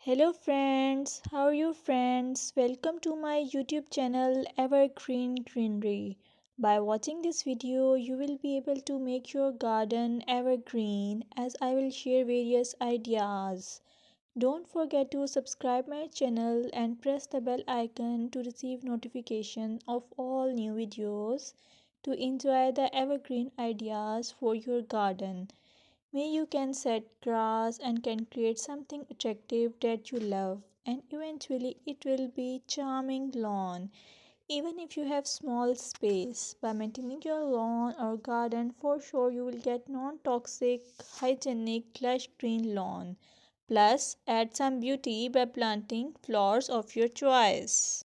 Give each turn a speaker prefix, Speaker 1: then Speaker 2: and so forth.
Speaker 1: Hello friends, how are you friends? Welcome to my YouTube channel Evergreen Greenery. By watching this video, you will be able to make your garden evergreen as I will share various ideas. Don't forget to subscribe my channel and press the bell icon to receive notification of all new videos to enjoy the evergreen ideas for your garden. May you can set grass and can create something attractive that you love, and eventually it will be charming lawn. Even if you have small space, by maintaining your lawn or garden, for sure you will get non-toxic, hygienic, lush green lawn. Plus, add some beauty by planting flowers of your choice.